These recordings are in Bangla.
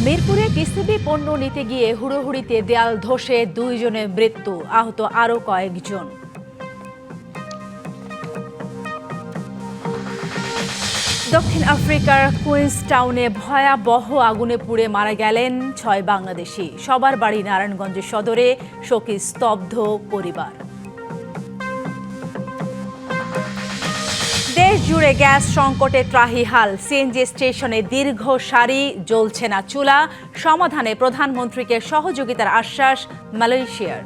মিরপুরে টিসিবি পণ্য নিতে গিয়ে হুড়োহুড়িতে দেয়াল ধসে 2 জনের মৃত্যু, আহত আরও কয়েকজন। দক্ষিণ আফ্রিকার কুইন্সটাউনে ভয়াবহ আগুনে পুড়ে মারা গেলেন 6 বাংলাদেশি। সবার বাড়ি নারায়ণগঞ্জ সদরে, শোকে স্তব্ধ পরিবার। দেশ জুড়ে গ্যাস সংকটে ত্রাহিহাল, সিএনজি স্টেশনে দীর্ঘ সারি, জ্বলছে না চুলা। সমাধানে প্রধানমন্ত্রীকে সহযোগিতার আশ্বাস মালয়েশিয়ার।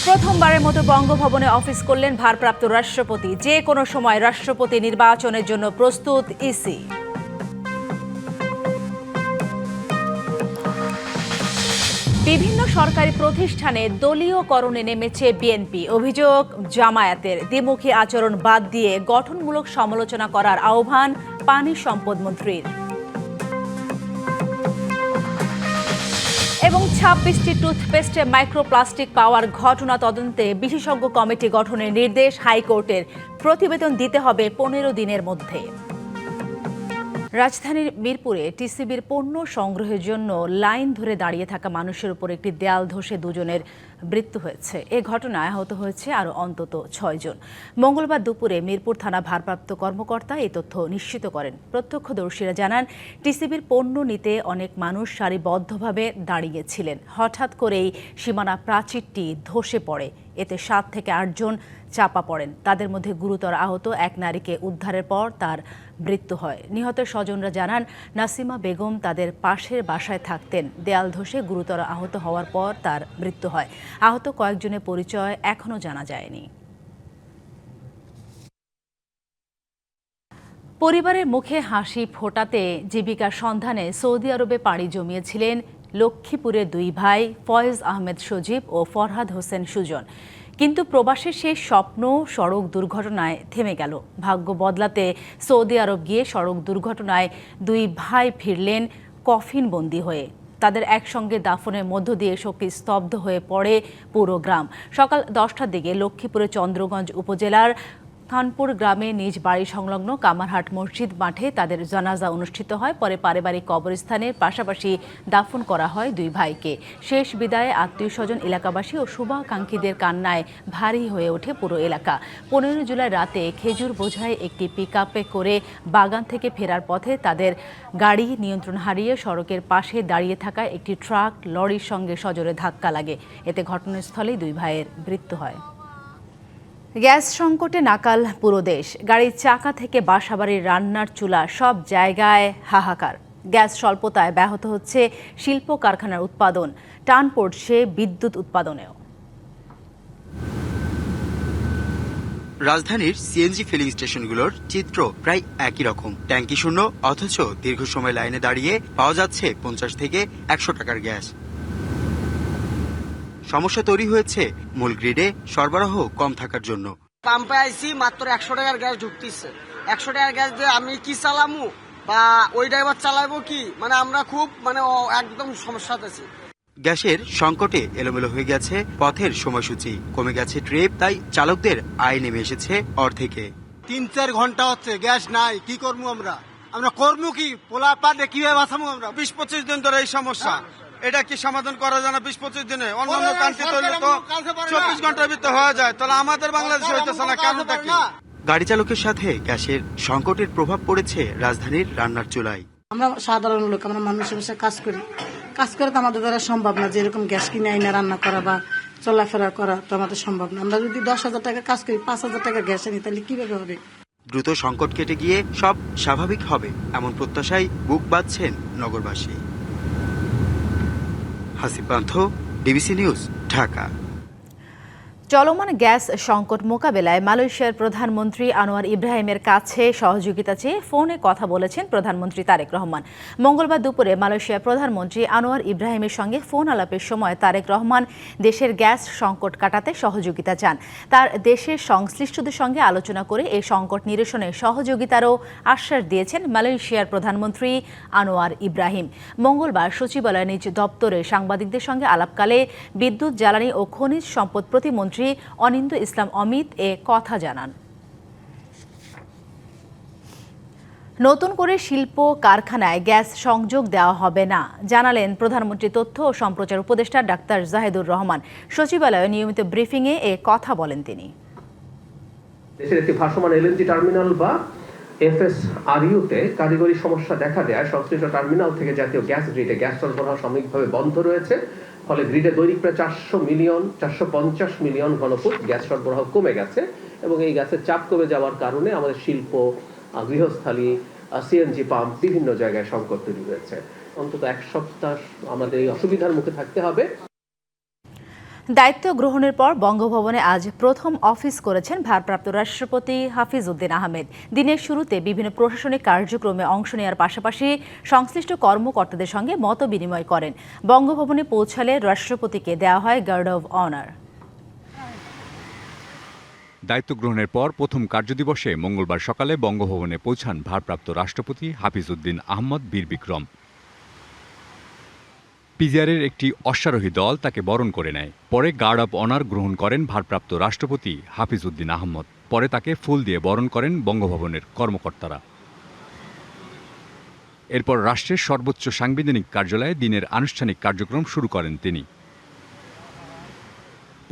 প্রথমবারের মতো বঙ্গভবনে অফিস করলেন ভারপ্রাপ্ত রাষ্ট্রপতি। যে কোনো সময় রাষ্ট্রপতি নির্বাচনের জন্য প্রস্তুত ইসি। বিভিন্ন সরকারি প্রতিষ্ঠানে দলীয়করণে নেমেছে বিএনপি। অভিযোগ, জামায়াতের দ্বিমুখী আচরণ বাদ দিয়ে গঠনমূলক সমালোচনা করার আহ্বান পানি সম্পদ মন্ত্রীর। এবং 26টি টুথপেস্টে মাইক্রোপ্লাস্টিক পাওয়ার ঘটনা তদন্তে বিশেষজ্ঞ কমিটি গঠনের নির্দেশ হাইকোর্টের। প্রতিবেদন দিতে হবে 15 দিনের মধ্যে। রাজধানীর মিরপুরে টিসিবির পণ্য সংগ্রহের জন্য লাইন ধরে দাঁড়িয়ে থাকা মানুষের উপর একটি দেয়াল ধসে 2 জনের মৃত্যু হয়েছে। এ ঘটনায় আহত হয়েছে আরও অন্তত 6 জন। মঙ্গলবার দুপুরে মিরপুর থানা ভারপ্রাপ্ত কর্মকর্তা এই তথ্য নিশ্চিত করেন। প্রত্যক্ষদর্শীরা জানান, টিসিবির পণ্য নিতে অনেক মানুষ সারিবদ্ধভাবে দাঁড়িয়েছিলেন। হঠাৎ করেই সীমানা প্রাচীরটি ধসে পড়ে। এতে 7 থেকে 8 জন চাপা পড়েন। তাদের মধ্যে গুরুতর আহত এক নারীকে উদ্ধারের পর তার মৃত্যু হয়। নিহতের স্বজনরা জানান, নাসিমা বেগম তাদের পাশের বাসায় থাকতেন। দেয়াল ধসে গুরুতর আহত হওয়ার পর তার মৃত্যু হয়। আহত কয়েকজনের পরিচয় এখনো জানা যায়নি। পরিবারের মুখে হাসি ফোটাতে জীবিকার সন্ধানে সৌদি আরবে পাড়ি জমিয়েছিলেন লক্ষ্মীপুরের 2 ভাই ফয়েজ আহমেদ সজীব ও ফরহাদ হোসেন সুজন। কিন্তু প্রবাসের সেই স্বপ্ন সড়ক দুর্ঘটনায় থেমে গেল। ভাগ্য বদলাতে সৌদি আরব গিয়ে সড়ক দুর্ঘটনায় 2 ভাই ফিরলেন কফিনবন্দি হয়ে। তাদের একসঙ্গে দাফনের মধ্য দিয়ে শোকে স্তব্ধ হয়ে পড়ে পুরো গ্রাম। সকাল 10টার দিকে লক্ষ্মীপুরের চন্দ্রগঞ্জ উপজেলার খানপুর গ্রামে নিজ বাড়ি সংলগ্ন কামারহাট মসজিদ মাঠে তাদের জানাজা অনুষ্ঠিত হয়। পরে পারিবারিক কবরস্থানের পাশাপাশি দাফন করা হয় 2 ভাইকে। শেষ বিদায়ে আত্মীয় স্বজন, এলাকাবাসী ও শুভাকাঙ্ক্ষীদের কান্নায় ভারী হয়ে ওঠে পুরো এলাকা। 15 জুলাই রাতে খেজুর বোঝাই একটি পিকআপে করে বাগান থেকে ফেরার পথে তাদের গাড়ি নিয়ন্ত্রণ হারিয়ে সড়কের পাশে দাঁড়িয়ে থাকা একটি ট্রাক লরির সঙ্গে সজোরে ধাক্কা লাগে। এতে ঘটনাস্থলেই 2 ভাইয়ের মৃত্যু হয়। গ্যাস সংকটে নাকাল পুরো দেশ। গাড়ির চাকা থেকে বাসাবাড়ির রান্নার চুলা, সব জায়গায় হাহাকার। গ্যাস স্বল্পতায় ব্যাহত হচ্ছে শিল্প কারখানার উৎপাদন, টান পড়ছে বিদ্যুৎ উৎপাদনেও। রাজধানীর সিএনজি ফিলিং স্টেশনগুলোর চিত্র প্রায় একই রকম। ট্যাঙ্কি শূন্য, অথচ দীর্ঘ সময় লাইনে দাঁড়িয়ে পাওয়া যাচ্ছে 50 থেকে 100 টাকার গ্যাস। সমস্যা তৈরি হয়েছে মূল গ্রিডে সরবরাহ কম থাকার জন্য। পাম্পে আইসি মাত্র 100 টাকার গ্যাস ঢুকতেছে। 100 টাকার গ্যাস দিয়ে আমি কি চালামু বা ওই ড্রাইভার চালাবো কি, আমরা খুব একদম সমস্যাতে আছি। গ্যাসের সংকটে এলোমেলো হয়ে গেছে পথের সময়সূচি, কমে গেছে ট্রিপ, তাই চালকদের আয় নেমে এসেছে অর্ধেকে। 3-4 ঘন্টা হচ্ছে গ্যাস নাই, কি করবো আমরা করবো কি? পোলা পাটে কিভাবে বাঁচাবো আমরা? 20-25 দিন ধরে এই সমস্যা। এটা কি সমাধান করা যায় না 20-25 দিনে? অন্যান্য কান্ট্রি তৈরি তো 24 ঘন্টার ভিতরে হয়ে যায়, তাহলে আমাদের বাংলাদেশে হইতেছে না, কারণটা কি? গাড়ি চালকের সাথে গ্যাসের সংকটের প্রভাব পড়েছে রাজধানীর রান্নার চুলায়। আমরা সাধারণ লোক, আমরা মানুষের বাসায় কাজ করে তো আমাদের দ্বারা সম্ভব না যে এরকম গ্যাস কিনে আইনা রান্না করা বা চলাফেরা করা তো আমাদের সম্ভব না। আমরা যদি 10,000 টাকা কাজ করি, 5,000 টাকা গ্যাস আনি, তাহলে কিভাবে হবে? দ্রুত সংকট কেটে গিয়ে সব স্বাভাবিক হবে, এমন প্রত্যাশায় বুক বাঁধছেন নগরবাসী। হাসিব পান্থ, ডিবিসি নিউজ, ঢাকা। চলমান গ্যাস সংকট মোকাবেলায় মালয়েশিয়ার প্রধানমন্ত্রী আনোয়ার ইব্রাহিমের কাছে সহযোগিতা চেয়ে ফোনে কথা বলেছেন প্রধানমন্ত্রী তারেক রহমান। মঙ্গলবার দুপুরে মালয়েশিয়ার প্রধানমন্ত্রী আনোয়ার ইব্রাহিমের সঙ্গে ফোন আলাপের সময় তারেক রহমান দেশের গ্যাস সংকট কাটাতে সহযোগিতা চান। তার দেশের সংশ্লিষ্টদের সঙ্গে আলোচনা করে এই সংকট নিরসনে সহযোগিতারও আশ্বাস দিয়েছেন মালয়েশিয়ার প্রধানমন্ত্রী আনোয়ার ইব্রাহিম। মঙ্গলবার সচিবালয়ে নিজ দপ্তরে সাংবাদিকদের সঙ্গে আলাপকালে বিদ্যুৎ, জ্বালানি ও খনিজ সম্পদ প্রতিমন্ত্রী অনিন্দ্য ইসলাম অমিত এ কথা জানান। নতুন করে শিল্প কারখানায় গ্যাস সংযোগ দেওয়া হবে না জানালেন প্রধানমন্ত্রী তথ্য ও সম্প্রচার উপদেষ্টা ডাক্তার জাহিদুর রহমান। সচিবালয়ে নিয়মিত ব্রিফিংয়ে এ কথা বলেন তিনি। দেশের একটি ভাসমান এলএনজি টার্মিনাল বা এফএসআরইউতে কারিগরি সমস্যা দেখা দেয় সংশ্লিষ্ট টার্মিনাল থেকে জাতীয় গ্যাস গ্রিডে গ্যাস সরবরাহ সাময়িকভাবে বন্ধ রয়েছে। ফলে গ্রিডে দৈনিক প্রায় 450 মিলিয়ন ঘনফুট গ্যাস সরবরাহ কমে গেছে এবং এই গ্যাসের চাপ কমে যাওয়ার কারণে আমাদের শিল্প, গৃহস্থালী, সিএনজি পাম্প বিভিন্ন জায়গায় সংকট তৈরি হয়েছে। অন্তত এক সপ্তাহ আমাদের এই অসুবিধার মুখে থাকতে হবে। দায়িত্ব গ্রহণের পর বঙ্গভবনে আজ প্রথম অফিস করেছেন ভারপ্রাপ্ত রাষ্ট্রপতি হাফিজ উদ্দিন আহমেদ। দিনের শুরুতে বিভিন্ন প্রশাসনিক কার্যক্রমে অংশ নেওয়ার পাশাপাশি সংশ্লিষ্ট কর্মকর্তাদের সঙ্গে মত বিনিময় করেন। বঙ্গভবনে পৌঁছালে রাষ্ট্রপতিকে দেওয়া হয় গার্ড অব অনার। দায়িত্ব গ্রহণের পর প্রথম কার্যদিবসে মঙ্গলবার সকালে বঙ্গভবনে পৌঁছান ভারপ্রাপ্ত রাষ্ট্রপতি হাফিজ উদ্দিন আহমদ বীর বিক্রম। পিজিআরের একটি অশ্বারোহী দল তাকে বরণ করে নেয়। পরে গার্ড অব অনার গ্রহণ করেন ভারপ্রাপ্ত রাষ্ট্রপতি হাফিজ উদ্দিন আহমদ। পরে তাকে ফুল দিয়ে বরণ করেন বঙ্গভবনের কর্মকর্তারা। এরপর রাষ্ট্রের সর্বোচ্চ সাংবিধানিক কার্যালয়ে দিনের আনুষ্ঠানিক কার্যক্রম শুরু করেন তিনি।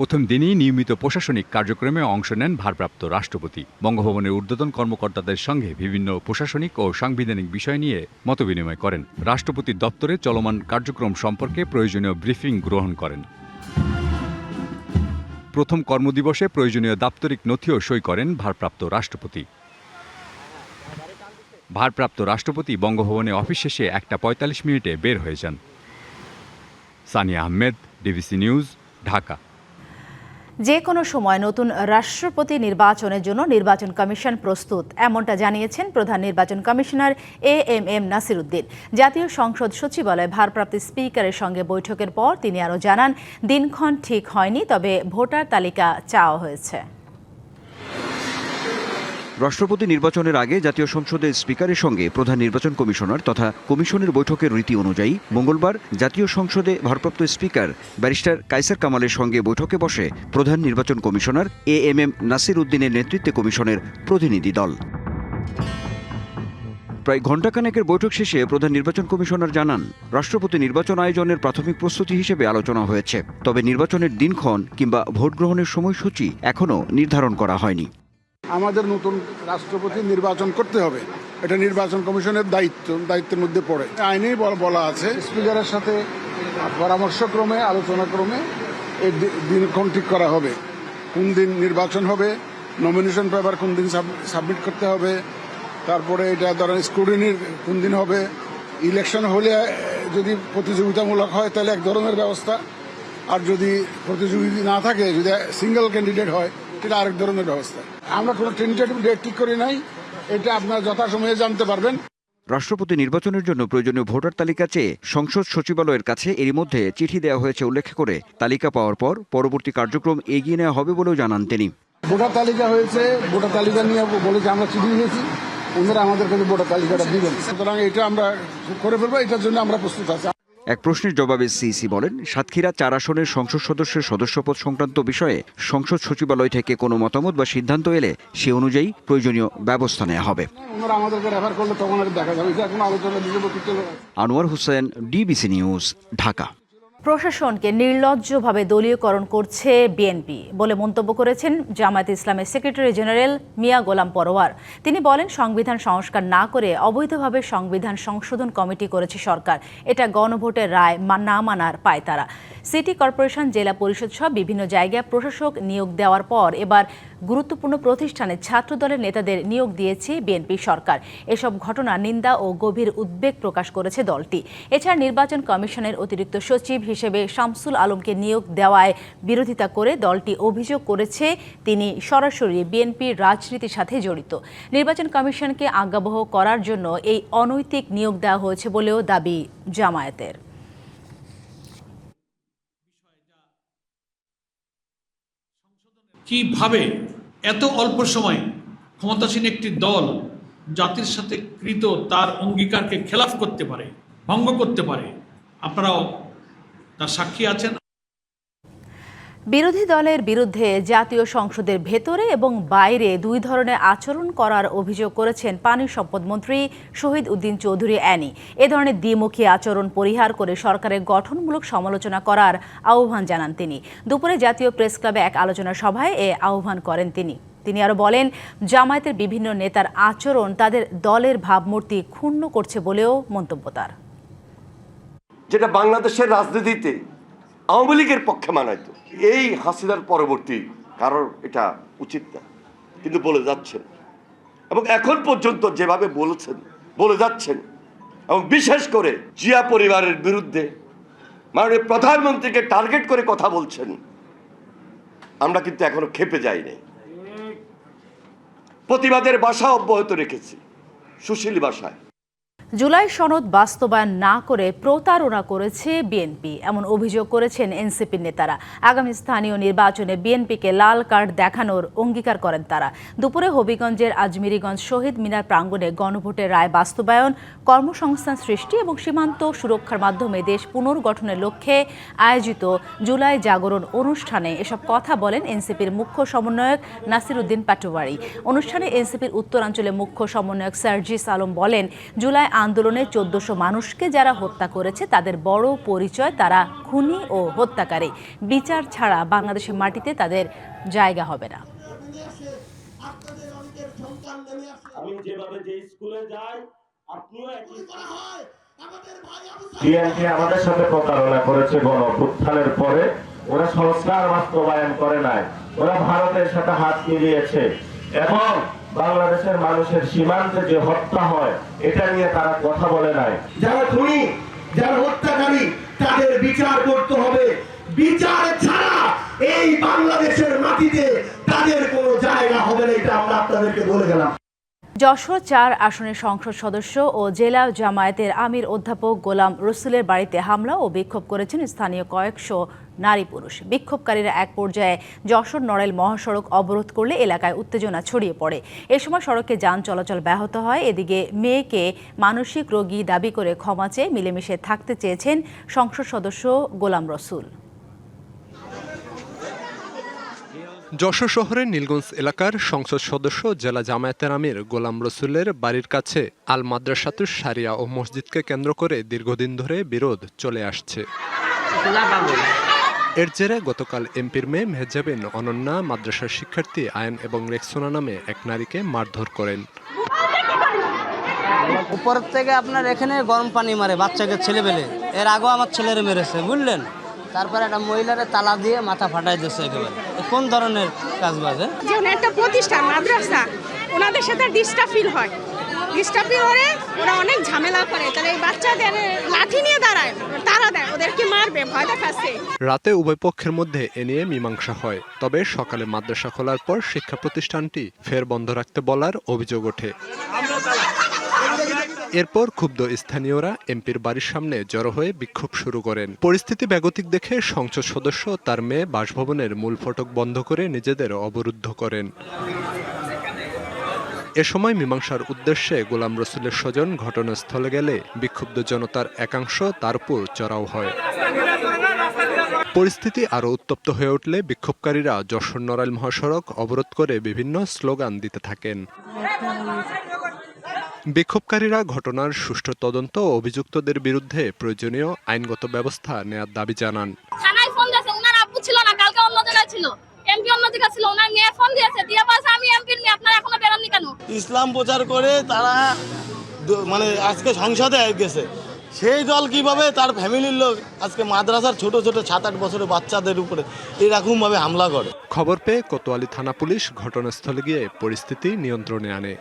প্রথম দিনই নিয়মিত প্রশাসনিক কার্যক্রমে অংশ নেন ভারপ্রাপ্ত রাষ্ট্রপতি। বঙ্গভবনের ঊর্ধ্বতন কর্মকর্তাদের সঙ্গে বিভিন্ন প্রশাসনিক ও সাংবিধানিক বিষয় নিয়ে মতবিনিময় করেন। রাষ্ট্রপতির দপ্তরে চলমান কার্যক্রম সম্পর্কে প্রয়োজনীয় ব্রিফিং গ্রহণ করেন। প্রথম কর্মদিবসে প্রয়োজনীয় দাপ্তরিক নথিও সই করেন ভারপ্রাপ্ত রাষ্ট্রপতি। ভারপ্রাপ্ত রাষ্ট্রপতি বঙ্গভবনে অফিস শেষে 1:45 মিনিটে বের হয়ে যান। Sania Ahmed, DBC news, Dhaka. যে কোনো সময় নতুন রাষ্ট্রপতি নির্বাচনের জন্য নির্বাচন কমিশন প্রস্তুত, এমনটা জানিয়েছেন প্রধান নির্বাচন কমিশনার এএমএম নাসির উদ্দিন। জাতীয় সংসদ সচিবালয়ে ভারপ্রাপ্ত স্পিকারের সঙ্গে বৈঠকের পর তিনি আরও জানান, দিনক্ষণ ঠিক হয়নি, তবে ভোটার তালিকা চাওয়া হয়েছে। রাষ্ট্রপতি নির্বাচনের আগে জাতীয় সংসদের স্পিকারের সঙ্গে প্রধান নির্বাচন কমিশনার তথা কমিশনের বৈঠকের রীতি অনুযায়ী মঙ্গলবার জাতীয় সংসদে ভারপ্রাপ্ত স্পিকার ব্যারিস্টার কায়সার কামালের সঙ্গে বৈঠকে বসে প্রধান নির্বাচন কমিশনার এএমএম নাসির উদ্দিনের নেতৃত্বে কমিশনের প্রতিনিধি দল। প্রায় ঘণ্টাখানেকের বৈঠক শেষে প্রধান নির্বাচন কমিশনার জানান, রাষ্ট্রপতি নির্বাচন আয়োজনের প্রাথমিক প্রস্তুতি হিসেবে আলোচনা হয়েছে, তবে নির্বাচনের দিনক্ষণ কিংবা ভোট গ্রহণের সময়সূচি এখনও নির্ধারণ করা হয়নি। আমাদের নতুন রাষ্ট্রপতি নির্বাচন করতে হবে, এটা নির্বাচন কমিশনের দায়িত্বের মধ্যে পড়ে। আইনেই বলা আছে স্পিকারের সাথে পরামর্শক্রমে আলোচনাক্রমে এই দিনক্ষণ ঠিক করা হবে, কোন দিন নির্বাচন হবে, নমিনেশন পেপার কোন দিন সাবমিট করতে হবে, তারপরে এটা ধরেন স্ক্রুটিনির কোন দিন হবে, ইলেকশন হলে যদি প্রতিযোগিতামূলক হয় তাহলে এক ধরনের ব্যবস্থা, আর যদি প্রতিযোগিতা না থাকে, যদি সিঙ্গেল ক্যান্ডিডেট হয় এটা আরেক ধরনের ব্যবস্থা। আমরা কোনো টেন্টেটিভ ডেট ঠিক করি নাই, এটা আপনারা যথাসময়ে জানতে পারবেন। রাষ্ট্রপতি নির্বাচনের জন্য প্রয়োজনীয় ভোটার তালিকা চেয়ে সংসদ সচিবালয়ের কাছে এরই মধ্যে চিঠি দেওয়া হয়েছে উল্লেখ করে তালিকা পাওয়ার পর পরবর্তী কার্যক্রম এগিয়ে নেওয়া হবে বলেও জানান তিনি। ভোটার তালিকা হয়েছে, ভোটার তালিকা নিয়ে বলেছে আমরা চিঠি দিয়েছি, ওনারা আমাদের কাছে ভোটার তালিকাটা দিবেন, সুতরাং এটা আমরা করে ফেলবো, এটার জন্য আমরা প্রস্তুত আছি। এক প্রশ্নের জবাবে সিইসি বলেন, সাতক্ষীরা 4 আসনের সংসদ সদস্যের সদস্যপদ সংক্রান্ত বিষয়ে সংসদ সচিবালয় থেকে কোনো মতামত বা সিদ্ধান্ত এলে সে অনুযায়ী প্রয়োজনীয় ব্যবস্থা নেওয়া হবে। Anwar Hossain, DBC news, Dhaka. প্রশাসনকে নির্লজ্জভাবে দলীয়করণ করছে বিএনপি বলে মন্তব্য করেছেন জামায়াতে ইসলামের সেক্রেটারি জেনারেল মিয়া গোলাম পরোয়ার। তিনি বলেন, সংবিধান সংস্কার না করে অবৈধভাবে সংবিধান সংশোধন কমিটি করেছে সরকার, এটা গণভোটের রায় না মানার পায়তারা। সিটি কর্পোরেশন, জেলা পরিষদ সহ বিভিন্ন জায়গায় প্রশাসক নিয়োগ দেওয়ার পর এবার গুরুত্বপূর্ণ প্রতিষ্ঠানে ছাত্রদলের নেতাদের নিয়োগ দিয়েছে বিএনপি সরকার। এসব ঘটনা নিন্দা ও গভীর উদ্বেগ প্রকাশ করেছে দলটি। এছাড়া নির্বাচন কমিশনের অতিরিক্ত সচিব হিসেবে শামসুল আলমকে নিয়োগ দেওয়ায় বিরোধিতা করে দলটি অভিযোগ করেছে তিনি সরাসরি বিএনপির রাজনীতির সাথে জড়িত। নির্বাচন কমিশনকে আজ্ঞাবহ করার জন্য এই অনৈতিক নিয়োগ দেওয়া হয়েছে বলেও দাবি জামায়াতের। কিভাবে এত অল্প সময় ক্ষমতাসীন একটি দল জাতির সাথে কৃত তার অঙ্গীকারকে খেলাফ করতে পারে, ভঙ্গ করতে পারে, আপনারাও তার সাক্ষী আছেন। বিরোধী দলের বিরুদ্ধে জাতীয় সংসদের ভেতরে এবং বাইরে দুই ধরনের আচরণ করার অভিযোগ করেছেন পানি সম্পদ মন্ত্রী শহীদ উদ্দিন চৌধুরী অ্যানি। এ ধরনের দ্বিমুখী আচরণ পরিহার করে সরকারের গঠনমূলক সমালোচনা করার আহ্বান জানান তিনি। দুপুরে জাতীয় প্রেস ক্লাবে এক আলোচনা সভায় এ আহ্বান করেন তিনি আরো বলেন, জামায়াতের বিভিন্ন নেতার আচরণ তাদের দলের ভাবমূর্তি ক্ষুণ্ণ করছে বলেও মন্তব্য তার। যেটা বাংলাদেশের রাজনীতিতে আওয়ামী লীগের পক্ষে মানাইতো, এই হাসিনার পরবর্তী কারণ এটা উচিত না, কিন্তু বলে যাচ্ছেন এবং এখন পর্যন্ত যেভাবে বলে যাচ্ছেন এবং বিশেষ করে জিয়া পরিবারের বিরুদ্ধে মাননীয় প্রধানমন্ত্রীকে টার্গেট করে কথা বলছেন, আমরা কিন্তু এখনো ক্ষেপে যাইনি। প্রতিবাদের ভাষা অব্যাহত রেখেছি, সুশীল ভাষায়। জুলাই সনদ বাস্তবায়ন না করে প্রতারণা করেছে বিএনপি, এমন অভিযোগ করেছেন এনসিপির নেতারা। আগামী স্থানীয় নির্বাচনে বিএনপিকে লাল কার্ড দেখানোর অঙ্গীকার করেন তারা। দুপুরে হবিগঞ্জের আজমিরিগঞ্জ শহীদ মিনার প্রাঙ্গণে গণভোটের রায় বাস্তবায়ন, কর্মসংস্থান সৃষ্টি এবং সীমান্ত সুরক্ষার মাধ্যমে দেশ পুনর্গঠনের লক্ষ্যে আয়োজিত জুলাই জাগরণ অনুষ্ঠানে এসব কথা বলেন এনসিপির মুখ্য সমন্বয়ক নাসির উদ্দিন পাটোয়ারি। অনুষ্ঠানে এনসিপির উত্তরাঞ্চলের মুখ্য সমন্বয়ক সার্জিস আলম বলেন, জুলাই আন্দোলনে 1400 মানুষকে যারা হত্যা করেছে তাদের বড় পরিচয় তারা খুনি ও হত্যাকারী। বিচার ছাড়া বাংলাদেশের মাটিতে তাদের জায়গা হবে না। বিএনপি আমাদের সাথে প্রতারণা করেছে গণ অভ্যুত্থানের পরে। ওরা সংস্কার বাস্তবায়ন করে নাই, ওরা ভারতের সাথে হাত মিলিয়েছে এবং বাংলাদেশের মানুষের সীমান্তে যে হত্যা হয় এটা নিয়ে তারা কথা বলে নাই। যারা খুনি, যারা হত্যাকারী, তাদের বিচার করতে হবে। বিচার ছাড়া এই বাংলাদেশের মাটিতে তাদের কোনো জায়গা হবে না, এটা আমরা আপনাদেরকে বলে গেলাম। যশোর 4 আসনের সংসদ সদস্য ও জেলা জামায়াতের আমির অধ্যাপক গোলাম রসুলের বাড়িতে হামলা ও বিক্ষোভ করেছেন স্থানীয় কয়েকশো নারী পুরুষ। বিক্ষোভকারীরা এক পর্যায়ে যশোর নড়াইল মহাসড়ক অবরোধ করলে এলাকায় উত্তেজনা ছড়িয়ে পড়ে। এ সময় সড়কে যান চলাচল ব্যাহত হয়। এদিকে মেয়েকে মানসিক রোগী দাবি করে ক্ষমা চেয়ে মিলেমিশে থাকতে চেয়েছেন সংসদ সদস্য গোলাম রসুল। যশোর শহরের নীলগঞ্জ এলাকার সংসদ সদস্য জেলা জামায়াতের আমির গোলাম রসুলের বাড়ির কাছে আল মাদ্রাসাতুস শারিয়া ও মসজিদকে কেন্দ্র করে দীর্ঘদিন ধরে বিরোধ চলে আসছে। এর জেরে গতকাল এমপির মেয়ে মেহজাবিন অনন্যা মাদ্রাসার শিক্ষার্থী আয়ন এবং রেক্সোনা নামে এক নারীকে মারধর করেন। উপর থেকে আপনার এখানে গরম পানি মারে বাচ্চাকে ছেলেবেলে, এর আগেও আমার ছেলেরে মেরেছে, বুঝলেন। তারপরে একটা মহিলারে তালা দিয়ে মাথা ফাটাই দিচ্ছে। একেবারে কোন ধরনের কাজ বাজে? যে একটা প্রতিষ্ঠান মাদ্রাসা, ওনাদের সাথে ডিস্টার্ব ফিল হয়, ডিস্টার্ব ফিল হলে ওরা অনেক ঝামেলা করে। তাহলে এই বাচ্চাদের লাঠি নিয়ে দাঁড়ায়, তারা দেয়, ওদেরকে মারবে, ভয় দেখাচ্ছে। রাতে উভয় পক্ষের মধ্যে এ নিয়ে মীমাংসা হয়। তবে সকালে মাদ্রাসা খোলার পর শিক্ষা প্রতিষ্ঠানটি ফের বন্ধ রাখতে বলার অভিযোগ ওঠে। এরপর ক্ষুব্ধ স্থানীয়রা এমপির বাড়ির সামনে জড়ো হয়ে বিক্ষোভ শুরু করেন। পরিস্থিতি বেগতিক দেখে সংসদ সদস্য তার মেয়ে বাসভবনের মূল ফটক বন্ধ করে নিজেদের অবরুদ্ধ করেন। এ সময় মীমাংসার উদ্দেশ্যে গোলাম রসুলের স্বজন ঘটনাস্থলে গেলে বিক্ষুব্ধ জনতার একাংশ তার উপর চড়াও হয়। পরিস্থিতি আরও উত্তপ্ত হয়ে উঠলে বিক্ষোভকারীরা যশোর নড়াইল মহাসড়ক অবরোধ করে বিভিন্ন স্লোগান দিতে থাকেন। বিক্ষোভকারীরা ঘটনার সুষ্ঠু তদন্ত ও অভিযুক্তদের বিরুদ্ধে প্রয়োজনীয় আইনগত ব্যবস্থা নেওয়ার দাবি জানান। থানায় ফোন দিয়েছে, ওনার আব্বু ছিল না, কালকে অন্য জায়গায় ছিল, এমপি অন্য জায়গায় ছিল, ওনার মেয়ে ফোন দিয়েছে, দিয়ে বলছে আমি এমপির মেয়ে, আপনারা এখনো বেরোননি কেন? ইসলাম প্রচার করে তারা মানে আজকে সংসদে গেছে। সেই দল কিভাবে তার ফ্যামিলির লোক আজকে মাদ্রাসার ছোট ছোট 7-8 বছরের বাচ্চাদের উপরে এরকম ভাবে হামলা করে? খবর পেয়ে কোতোয়ালি থানা পুলিশ ঘটনাস্থলে গিয়ে পরিস্থিতি নিয়ন্ত্রণে আনে।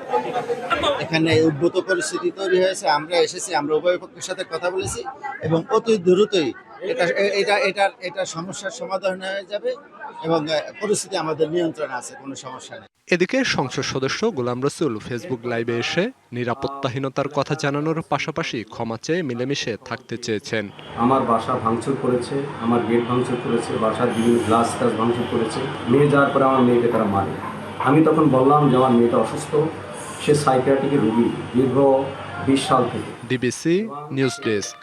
এখানে উদ্ভূত পরিস্থিতি তৈরি হয়েছে, আমরা এসেছি, আমরা উভয় পক্ষের সাথে কথা বলেছি এবং অতি দ্রুতই এটা সমস্যার সমাধান হয়ে যাবে এবং পরিস্থিতি আমাদের নিয়ন্ত্রণে আছে, কোনো সমস্যা নেই। এদিকে সংসদ সদস্য গোলাম রসুল ফেসবুক লাইভে এসে নিরাপত্তাহীনতার কথা জানানোর পাশাপাশি ক্ষমা চেয়ে মিলেমিশে থাকতে চেয়েছেন। আমার বাসা ভাঙচুর করেছে, আমার গেট ভাঙচুর করেছে, বাসার বিভিন্ন গ্লাস ভাঙচুর করেছে। মেয়ে যাওয়ার পরে আমার মেয়েকে তারা মারে। আমি তখন বললাম যে আমার মেয়েটা অসুস্থ, সে সাইকিয়াট্রিকের রোগী দীর্ঘ 20 সাল থেকে। DBC news desk.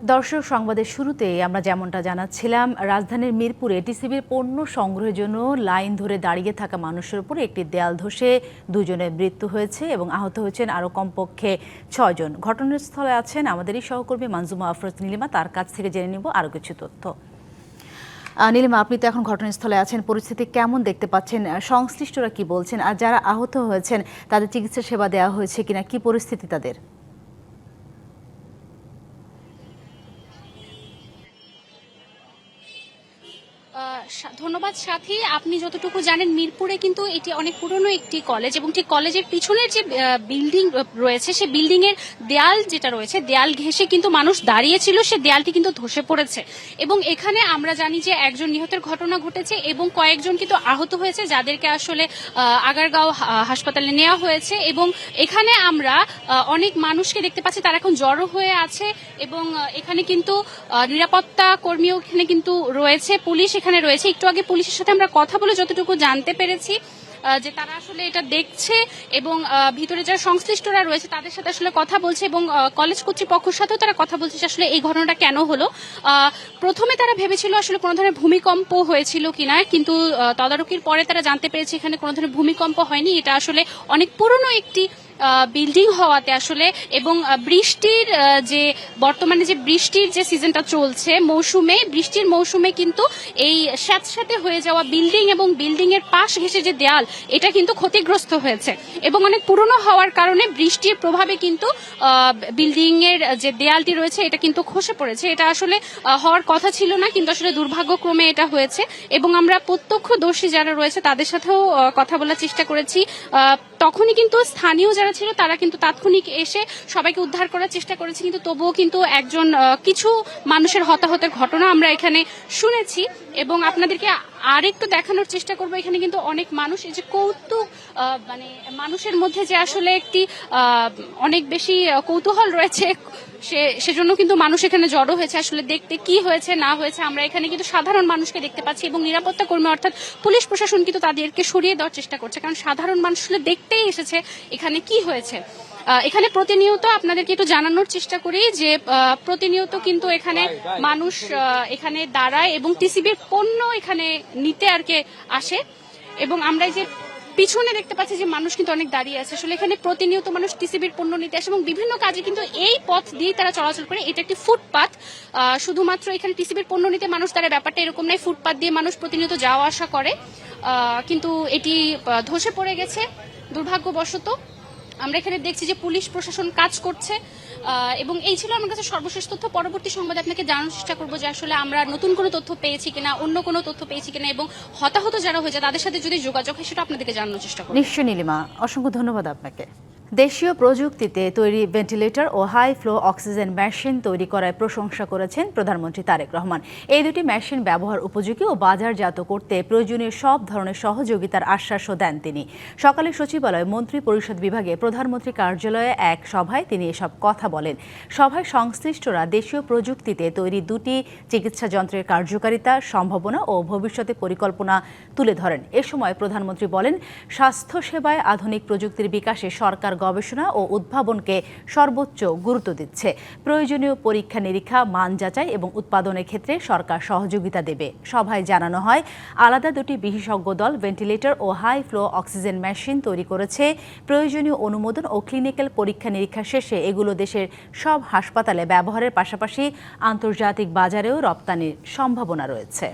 দর্শক, সংবাদের শুরুতে আমরা যেমনটা জানাচ্ছিলাম, রাজধানীর মিরপুরে টিসিবির পণ্য সংগ্রহের জন্য লাইন ধরে দাঁড়িয়ে থাকা মানুষের উপর একটি দেয়াল ধসে 2 জনের মৃত্যু হয়েছে এবং আহত হয়েছেন আরও কমপক্ষে 6 জন। ঘটনাস্থলে আছেন আমাদেরই সহকর্মী মানজুমা আফরোজ নীলিমা। তার কাছ থেকে জেনে নিব আরও কিছু তথ্য। নীলিমা, আপনি তো এখন ঘটনাস্থলে আছেন, পরিস্থিতি কেমন দেখতে পাচ্ছেন? সংশ্লিষ্টরা কি বলছেন? আর যারা আহত হয়েছেন তাদের চিকিৎসা সেবা দেওয়া হয়েছে কিনা, কি পরিস্থিতি তাদের? ধন্যবাদ সাথী। আপনি যতটুকু জানেন, মিরপুরে কিন্তু এটি অনেক পুরনো একটি কলেজ এবং ঠিক কলেজের পিছনের যে বিল্ডিং রয়েছে, সেই বিল্ডিং এর দেয়াল যেটা রয়েছে, দেয়াল ঘেঁষে কিন্তু মানুষ দাঁড়িয়েছিল, সে দেয়ালটি কিন্তু ধসে পড়েছে এবং এখানে আমরা জানি যে একজন নিহতের ঘটনা ঘটেছে এবং কয়েকজন কিন্তু আহত হয়েছে, যাদেরকে আসলে আগারগাঁও হাসপাতালে নেওয়া হয়েছে এবং এখানে আমরা অনেক মানুষকে দেখতে পাচ্ছি, তারা এখন জড়ো হয়ে আছে এবং এখানে কিন্তু নিরাপত্তা কর্মীও এখানে কিন্তু রয়েছে, পুলিশ এখানে রয়েছে। একটু আগে পুলিশের সাথে আমরা কথা বলে যতটুকু জানতে পেরেছি যে তারা আসলে এটা দেখছে এবং ভিতরে যারা সংশ্লিষ্টরা রয়েছে তাদের সাথে আসলে কথা বলছে এবং কলেজ কর্তৃপক্ষের সাথেও তারা কথা বলছে আসলে এই ঘটনাটা কেন হলো। প্রথমে তারা ভেবেছিল আসলে কোনো ধরনের ভূমিকম্প হয়েছিল কিনা, কিন্তু তদারকির পরে তারা জানতে পেরেছে এখানে কোনো ধরনের ভূমিকম্প হয়নি। এটা আসলে অনেক পুরনো একটি বিল্ডিং হওয়াতে আসলে এবং বৃষ্টির যে বর্তমানে যে বৃষ্টির যে সিজনটা চলছে, বৃষ্টির মৌসুমে কিন্তু এই স্যাঁতস্যাঁতে হয়ে যাওয়া বিল্ডিং এবং বিল্ডিং এর পাশ ঘেঁষে যে দেয়াল, এটা কিন্তু ক্ষতিগ্রস্ত হয়েছে এবং অনেক পুরনো হওয়ার কারণে বৃষ্টির প্রভাবে কিন্তু বিল্ডিং এর যে দেয়ালটি রয়েছে এটা কিন্তু খসে পড়েছে। এটা আসলে হওয়ার কথা ছিল না, কিন্তু আসলে দুর্ভাগ্যক্রমে এটা হয়েছে এবং আমরা প্রত্যক্ষদর্শী যারা রয়েছে তাদের সাথেও কথা বলার চেষ্টা করেছি। তখনই কিন্তু স্থানীয় যারা ছিল তারা কিন্তু তাৎক্ষণিক এসে সবাইকে উদ্ধার করার চেষ্টা করেছে, কিন্তু তবুও কিন্তু কিছু মানুষের হতাহতের ঘটনা আমরা এখানে শুনেছি এবং আপনাদেরকে আরেকটু দেখানোর চেষ্টা করবো। এখানে কিন্তু অনেক মানুষ, এই যে কৌতুক মানে মানুষের মধ্যে যে আসলে একটি অনেক বেশি কৌতূহল রয়েছে, সেজন্য কিন্তু মানুষ এখানে জড়ো হয়েছে আসলে দেখতে কি হয়েছে না হয়েছে। আমরা এখানে কিন্তু সাধারণ মানুষকে দেখতে পাচ্ছি এবং নিরাপত্তা কর্মী অর্থাৎ পুলিশ প্রশাসন কিন্তু তাদেরকে সরিয়ে দেওয়ার চেষ্টা করছে, কারণ সাধারণ মানুষ আসলে দেখতেই এসেছে এখানে কি হয়েছে। এখানে প্রতিনিয়ত আপনাদেরকে একটু জানানোর চেষ্টা করি যে প্রতিনিয়ত কিন্তু এখানে মানুষ এখানে দাঁড়ায় এবং টিসিবির পণ্য এখানে নিতে আর কি আসে এবং আমরা এই যে পিছনে দেখতে পাচ্ছি যে মানুষ কিন্তু অনেক দাঁড়িয়ে আছে। আসলে এখানে প্রতিনিয়ত মানুষ টিসিবির পণ্য নিতে আসে এবং বিভিন্ন কাজে কিন্তু এই পথ দিয়ে তারা চলাচল করে। এটা একটি ফুটপাথ, শুধুমাত্র এখানে টিসিবির পণ্য নিতে মানুষ তারা ব্যাপারটা এরকম নয়, ফুটপাথ দিয়ে মানুষ প্রতিনিয়ত যাওয়া আসা করে, কিন্তু এটি ধসে পড়ে গেছে দুর্ভাগ্যবশত। আমরা এখানে দেখছি যে পুলিশ প্রশাসন কাজ করছে এবং এই ছিল আমার কাছে সর্বশেষ তথ্য। পরবর্তী সংবাদে আপনাকে জানানোর চেষ্টা করবো যে আসলে আমরা নতুন কোনো তথ্য পেয়েছি কিনা, অন্য কোনো তথ্য পেয়েছি কিনা এবং হতাহত যারা হয়েছে তাদের সাথে যদি যোগাযোগ হয় সেটা আপনাদেরকে জানানোর চেষ্টা করবো। নিশ্চয় নীলিমা, অসংখ্য ধন্যবাদ আপনাকে। দেশীয় প্রযুক্তিতে তৈরি ভেন্টিলেটর ও হাই ফ্লো অক্সিজেন মেশিন তৈরি করায় প্রশংসা করেছেন প্রধানমন্ত্রী তারেক রহমান। এই দুটি মেশিন ব্যবহার উপযোগী ও বাজারজাত করতে প্রয়োজনীয় সব ধরনের সহযোগিতার আশ্বাসও দেন তিনি। সকালে সচিবালয় মন্ত্রী পরিষদ বিভাগে প্রধানমন্ত্রী কার্যালয়ে এক সভায় তিনি এসব কথা বলেন। সভায় সংশ্লিষ্টরা দেশীয় প্রযুক্তিতে তৈরি দুটি চিকিৎসা যন্ত্রের কার্যকারিতা, সম্ভাবনা ও ভবিষ্যতে পরিকল্পনা তুলে ধরেন। এ সময় প্রধানমন্ত্রী বলেন, স্বাস্থ্যসেবায় আধুনিক প্রযুক্তির বিকাশে সরকার গবেষণা ও উদ্ভাবনকে সর্বোচ্চ গুরুত্ব দিচ্ছে। প্রয়োজনীয় পরীক্ষা নিরীক্ষা, মান যাচাই এবং উৎপাদনের ক্ষেত্রে সরকার সহযোগিতা দেবে। সভায় জানানো হয়, আলাদা দুটি বিশেষজ্ঞ দল ভেন্টিলেটর ও হাই ফ্লো অক্সিজেন মেশিন তৈরি করেছে। প্রয়োজনীয় অনুমোদন ও ক্লিনিক্যাল পরীক্ষা নিরীক্ষা শেষে এগুলো দেশের সব হাসপাতালে ব্যবহারের পাশাপাশি আন্তর্জাতিক বাজারেও রপ্তানির সম্ভাবনা রয়েছে।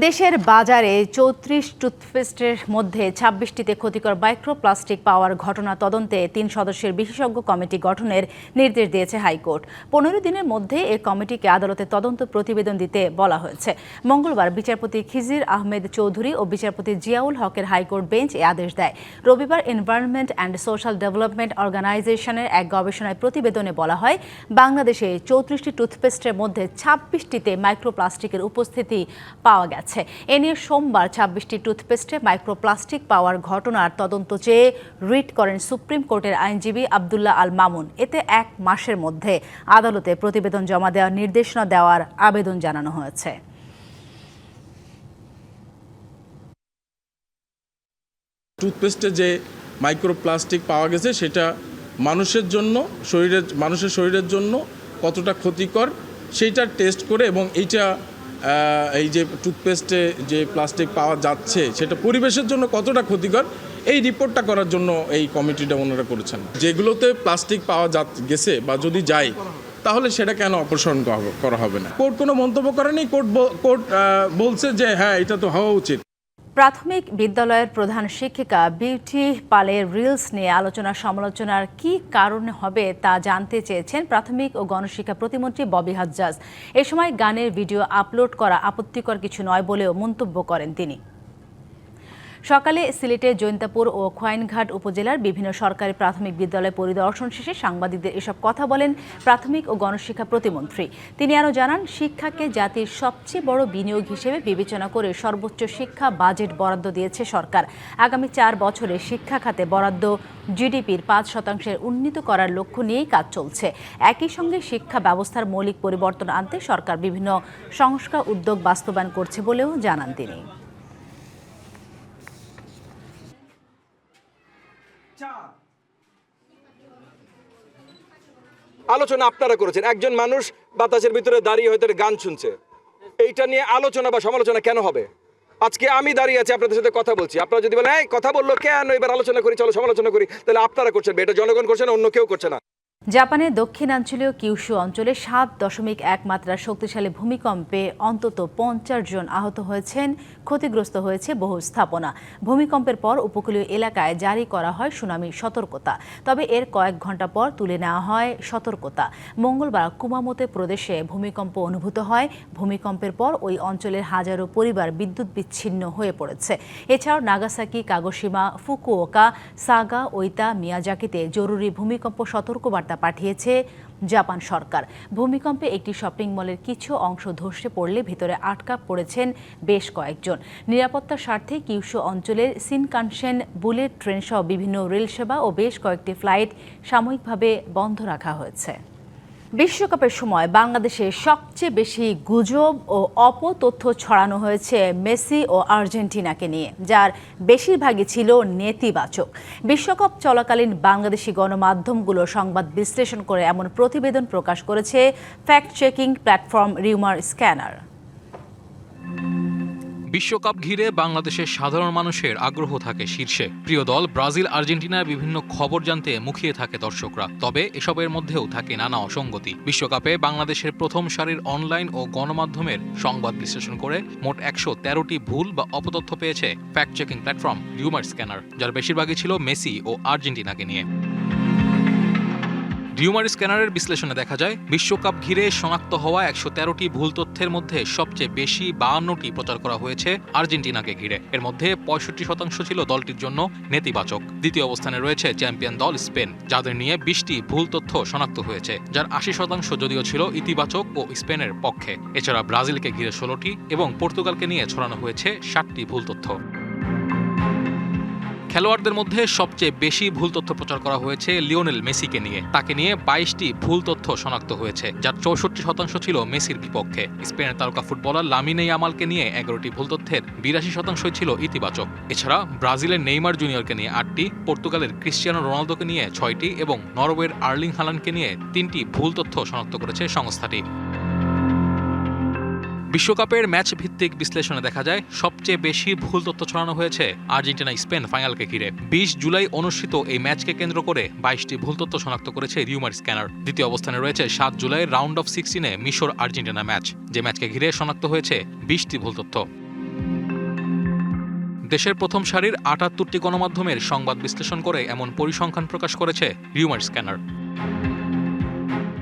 দেশের বাজারে ৩৪ টুথপেস্টের মধ্যে ২৬টিতে ক্ষতিকর মাইক্রোপ্লাস্টিক পাওয়ার ঘটনা তদন্তে ৩ সদস্যের বিশেষজ্ঞ কমিটি গঠনের নির্দেশ দিয়েছে হাইকোর্ট। ১৫ দিনের মধ্যে এই কমিটিকে আদালতে তদন্ত প্রতিবেদন দিতে বলা হয়েছে। মঙ্গলবার বিচারপতি খিজির আহমেদ চৌধুরী ও বিচারপতি জিয়াউল হকের হাইকোর্ট বেঞ্চ এ আদেশ দেয়। রবিবার এনভায়রনমেন্ট অ্যান্ড সোশ্যাল ডেভেলপমেন্ট অর্গানাইজেশনের এক গবেষণায় প্রতিবেদনে বলা হয়, বাংলাদেশে ৩৪টি টুথপেস্টের মধ্যে ২৬টিতে মাইক্রোপ্লাস্টিকের উপস্থিতি পাওয়া গেছে। এ নিয়ে সোমবার ২৬টি টুথপেস্টে মাইক্রোপ্লাস্টিক পাওয়ার ঘটনার তদন্ত চেয়ে রিট করেন সুপ্রিম কোর্টের আইনজীবী আব্দুল্লাহ আল মামুন। এতে ১ মাসের মধ্যে আদালতে প্রতিবেদন জমা দেওয়ার নির্দেশনা দেওয়ার আবেদন জানানো হয়েছে। টুথপেস্টে যে মাইক্রোপ্লাস্টিক পাওয়া গেছে সেটা মানুষের শরীরের জন্য কতটা ক্ষতিকর সেইটা টেস্ট করে, এবং এই যে টুথপেস্টে যে প্লাস্টিক পাওয়া যাচ্ছে সেটা পরিবেশের জন্য কতটা ক্ষতিকর, এই রিপোর্টটা করার জন্য এই কমিটিটা ওনারা করেছেন। যেগুলোতে প্লাস্টিক পাওয়া গেছে বা যদি যায় তাহলে সেটা কেন অপসারণ করা হবে না। কোর্ট কোনো মন্তব্য করেনি। কোর্ট বলছে যে হ্যাঁ, এটা তো হওয়া উচিত। প্রাথমিক বিদ্যালয়ের প্রধান শিক্ষিকা বিউটি পালের রিলস নিয়ে আলোচনা সমালোচনার কি কারণে হবে তা জানতে চেয়েছেন প্রাথমিক ও গণশিক্ষা প্রতিমন্ত্রী ববি হাজ্জাজ। এ সময় গানের ভিডিও আপলোড করা আপত্তিকর কিছু নয় বলেও মন্তব্য করেন তিনি। সকালে সিলেটের জৈন্তাপুর ও খোয়াইনঘাট উপজেলার বিভিন্ন সরকারি প্রাথমিক বিদ্যালয় পরিদর্শন শেষে সাংবাদিকদের এসব কথা বলেন প্রাথমিক ও গণশিক্ষা প্রতিমন্ত্রী। তিনি আরও জানান, শিক্ষাকে জাতির সবচেয়ে বড় বিনিয়োগ হিসেবে বিবেচনা করে সর্বোচ্চ শিক্ষা বাজেট বরাদ্দ দিয়েছে সরকার। আগামী 4 বছরে শিক্ষা খাতে বরাদ্দ জিডিপির 5% উন্নীত করার লক্ষ্য নিয়েই কাজ চলছে। একই সঙ্গে শিক্ষা ব্যবস্থার মৌলিক পরিবর্তন আনতে সরকার বিভিন্ন সংস্কার উদ্যোগ বাস্তবায়ন করছে বলেও জানান তিনি। আলোচনা আপনারা করেছেন, একজন মানুষ বাতাসের ভিতরে দাঁড়িয়ে হয়তো গান শুনছে, এইটা নিয়ে আলোচনা বা সমালোচনা কেন হবে? আজকে আমি দাঁড়িয়ে আছি আপনাদের সাথে কথা বলছি, আপনারা যদি বলেন এই কথা বললো কেন, এবার আলোচনা করি, চলো সমালোচনা করি, তাহলে আপনারা করছেন, এটা জনগণ করছে না, অন্য কেউ করছে না। জাপানের দক্ষিণাঞ্চলীয় কিউশু অঞ্চলে 7.1 মাত্রার শক্তিশালী ভূমিকম্পে অন্তত 50 জন আহত হয়েছেন, ক্ষতিগ্রস্ত হয়েছে বহু স্থাপনা। ভূমিকম্পের পর উপকূলীয় এলাকায় জারি করা হয় সুনামি সতর্কতা, তবে এর কয়েক ঘন্টা পর তুলে নেওয়া হয় সতর্কতা। মঙ্গলবার কুমামোতে প্রদেশে ভূমিকম্প অনুভূত হয়। ভূমিকম্পের পর ওই অঞ্চলের হাজারো পরিবার বিদ্যুৎ বিচ্ছিন্ন হয়ে পড়েছে। এছাড়াও নাগাসাকি, কাগোশিমা, ফুকুওকা, সাগা, ওইতা, মিয়াজাকিতে জরুরি ভূমিকম্প সতর্কবার্তা পাঠিয়েছে জাপান সরকার। ভূমিকম্পে একটি শপিং মলের কিছু অংশ ধসে পড়লে ভিতরে আটকা পড়েছেন বেশ কয়েকজন। নিরাপত্তার স্বার্থে কিউশু অঞ্চলের শিনকানসেন, বুলেট ট্রেন সহ বিভিন্ন রেল সেবা ও বেশ কয়েকটি ফ্লাইট সাময়িকভাবে বন্ধ রাখা হয়েছে। বিশ্বকাপের সময় বাংলাদেশে সবচেয়ে বেশি গুজব ও অপতথ্য ছড়ানো হয়েছে মেসি ও আর্জেন্টিনাকে নিয়ে, যার বেশিরভাগই ছিল নেতিবাচক। বিশ্বকাপ চলাকালীন বাংলাদেশি গণমাধ্যমগুলো সংবাদ বিশ্লেষণ করে এমন প্রতিবেদন প্রকাশ করেছে fact checking platform rumour scanner. বিশ্বকাপ ঘিরে বাংলাদেশের সাধারণ মানুষের আগ্রহ থাকে শীর্ষে। প্রিয় দল ব্রাজিল, আর্জেন্টিনার বিভিন্ন খবর জানতে মুখিয়ে থাকে দর্শকরা। তবে এসবের মধ্যেও থাকে নানা অসঙ্গতি। বিশ্বকাপে বাংলাদেশের প্রথম সারির অনলাইন ও গণমাধ্যমের সংবাদ বিশ্লেষণ করে মোট 113টি ভুল বা অপতথ্য পেয়েছে fact checking platform rumour scanner, যার বেশিরভাগই ছিল মেসি ও আর্জেন্টিনাকে নিয়ে। রিউমার স্ক্যানারের বিশ্লেষণে দেখা যায়, বিশ্বকাপ ঘিরে শনাক্ত হওয়া 113টি ভুল তথ্যের মধ্যে সবচেয়ে বেশি 52টি প্রচার করা হয়েছে আর্জেন্টিনাকে ঘিরে। এর মধ্যে 65% ছিল দলটির জন্য নেতিবাচক। দ্বিতীয় অবস্থানে রয়েছে চ্যাম্পিয়ন দল স্পেন, যাদের নিয়ে 20টি ভুল তথ্য শনাক্ত হয়েছে, যার 80% যদিও ছিল ইতিবাচক ও স্পেনের পক্ষে। এছাড়া ব্রাজিলকে ঘিরে 16টি এবং পর্তুগালকে নিয়ে ছড়ানো হয়েছে 60টি ভুল তথ্য। খেলোয়াড়দের মধ্যে সবচেয়ে বেশি ভুল তথ্য প্রচার করা হয়েছে লিওনেল মেসিকে নিয়ে। তাকে নিয়ে 22টি ভুল তথ্য শনাক্ত হয়েছে, যার 64% ছিল মেসির বিপক্ষে। স্পেনের তারকা ফুটবলার লামিনে ইয়ামালকে নিয়ে 11টি ভুল তথ্যের 82% ছিল ইতিবাচক। এছাড়া ব্রাজিলের নেইমার জুনিয়রকে নিয়ে 8টি, পর্তুগালের ক্রিশ্চিয়ানো রোনালদোকে নিয়ে 6টি এবং নরওয়ের আর্লিং হালান্ডকে নিয়ে 3টি ভুল তথ্য শনাক্ত করেছে সংস্থাটি। বিশ্বকাপের ম্যাচ ভিত্তিক বিশ্লেষণে দেখা যায়, সবচেয়ে বেশি ভুল তথ্য ছড়ানো হয়েছে আর্জেন্টিনা স্পেন ফাইনালকে ঘিরে। 20 জুলাই অনুষ্ঠিত এই ম্যাচকে কেন্দ্র করে 22টি ভুল তথ্য শনাক্ত করেছে রিউমার স্ক্যানার। দ্বিতীয় অবস্থানে রয়েছে 7 জুলাইয়ের রাউন্ড অফ 16-এ মিশর আর্জেন্টিনা ম্যাচ, যে ম্যাচকে ঘিরে শনাক্ত হয়েছে 20টি ভুল তথ্য। দেশের প্রথম সারির 78টি গণমাধ্যমের সংবাদ বিশ্লেষণ করে এমন পরিসংখ্যান প্রকাশ করেছে rumour scanner.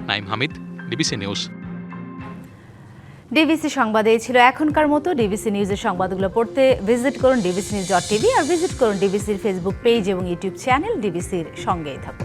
Naim Hamid, DBC news. DBC সংবাদে ছিল এখনকার মতো। ডিবিসি নিউজের সংবাদগুলো পড়তে ভিজিট করুন dbcnews.tv আর ভিজিট করুন ডিবিসির ফেসবুক পেজ এবং ইউটিউব চ্যানেল। ডিবিসির সঙ্গেই থাকুন।